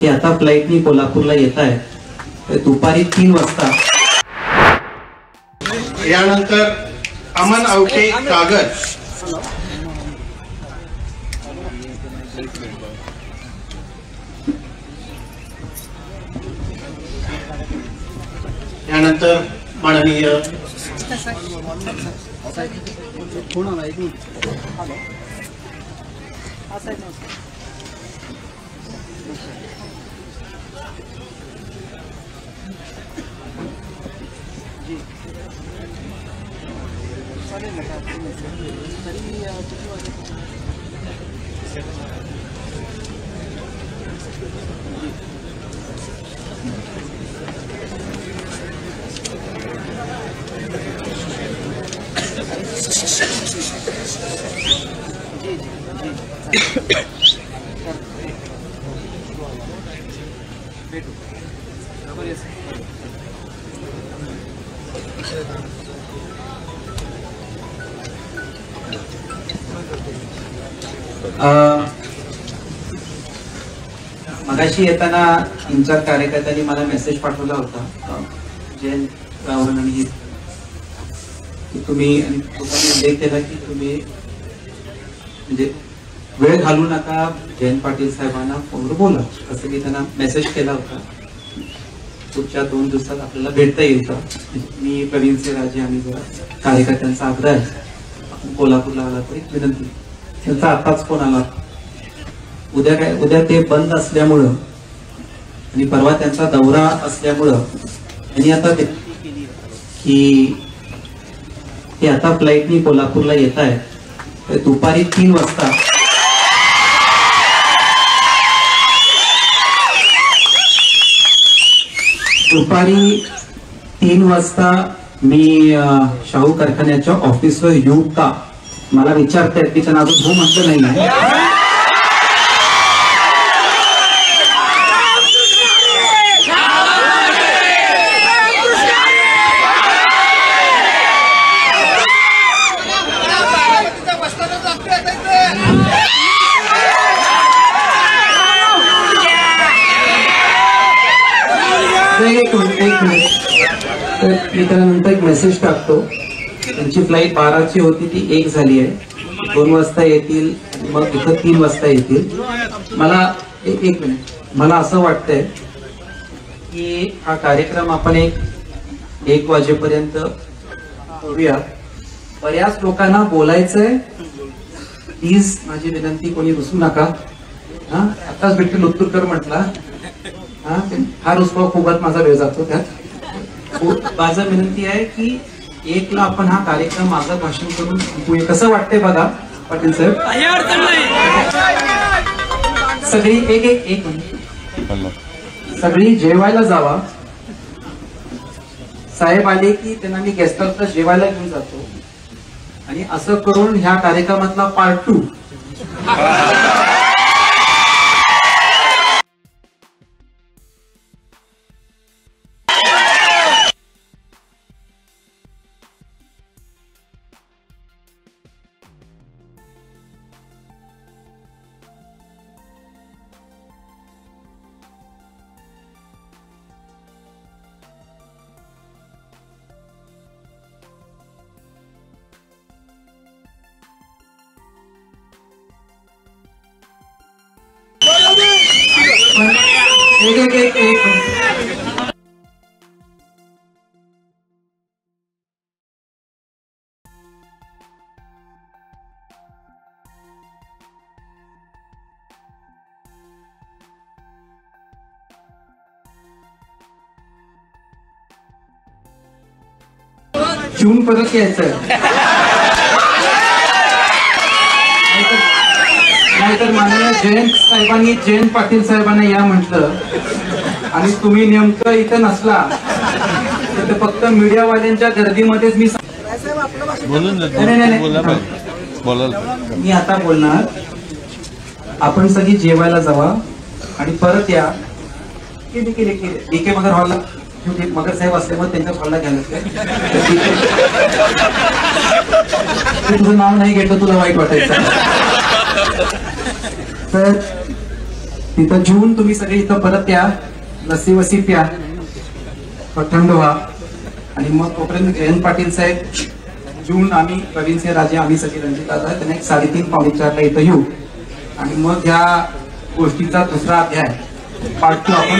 की आता फ्लाईटनी कोल्हापूरला येत आहे दुपारी 3 वाजता। यानंतर अमन आवटे कागद, यानंतर माननीय मगाशी येताना 3-4 कार्यकर्त्यांनी मला मेसेज पाठवला होता जयंत रावण आणि की तुम्ही उल्लेख केला की तुम्ही म्हणजे वेळ घालू नका जयंत पाटील साहेबांना फोनवर बोला, असं की त्यांना मेसेज केला होता। पुढच्या 2 दिवसात आपल्याला भेटता येईल का? मी प्रवीणचे राजे आणि जरा कार्यकर्त्यांचा आग्रह आहे, आपण कोल्हापूरला आला तरी विनंती। त्यांचा आताच फोन आला, उद्या ते बंद असल्यामुळं आणि परवा त्यांचा दौरा असल्यामुळं त्यांनी आता की ते आता फ्लाईटनी कोल्हापूरला येत आहे दुपारी 3 वाजता। दुपारी 3 वाजता मी शाहू कारखान्याच्या ऑफिसवर येऊ का? मला विचारतायत की त्यांना अजून हो म्हटलं नाही। एक मिनिट तर मी त्यानंतर एक मेसेज टाकतो। त्यांची फ्लाईट 12ची होती, ती 1 झाली आहे, 2 वाजता येतील, मग इथं 3 वाजता येतील। मला एक मिनिट, मला असं वाटतंय की हा कार्यक्रम आपण 1 वाजेपर्यंत करूया। बऱ्याच लोकांना बोलायचंय, प्लीज माझी विनंती, कोणी रुसू नका। आताच विठ्ठल उत्तुरकर म्हटला, हा रुसवा फुगत माझा वेळ जातो त्यात। माझं विनंती आहे की 1ला आपण हा कार्यक्रम माझं भाषण करून संपूया। कसं वाटतंय बघा पाटील साहेब? सगळी एक मिनिट, सगळी जेवायला जावा। साहेब आले की त्यांना मी गेस्ट हाऊसला जेवायला घेऊन जातो आणि असं करून ह्या कार्यक्रमातला पार्ट 2 जून परत यायचं, नाहीतर माननीय जयंत पाटील साहेबांना या म्हटलं आणि तुम्ही नेमकं इथं नसला तर फक्त मीडियावाल्यांच्या गर्दीमध्येच मी मी आता बोलणार। आपण सगळी जेवायला जावा आणि परत या। डीके मगर हॉलला, मगर साहेब असल्यामुळे त्यांच्याच हॉलला घ्यायला तुझं नाव नाही घेतलं तुला वाईट वाटायचं। तर तिथं जेवून तुम्ही सगळे इथं परत या, लस्सी वसी प्या, थंड व्हा. आणि मग तोपर्यंत जयंत पाटील साहेब जेवून आम्ही प्रवीण सिंह राजे आम्ही सगळे रणजित दादा त्यांना 3:30-4:45 इथं येऊ आणि मग या गोष्टीचा दुसरा अध्याय पार्ट 2 आपण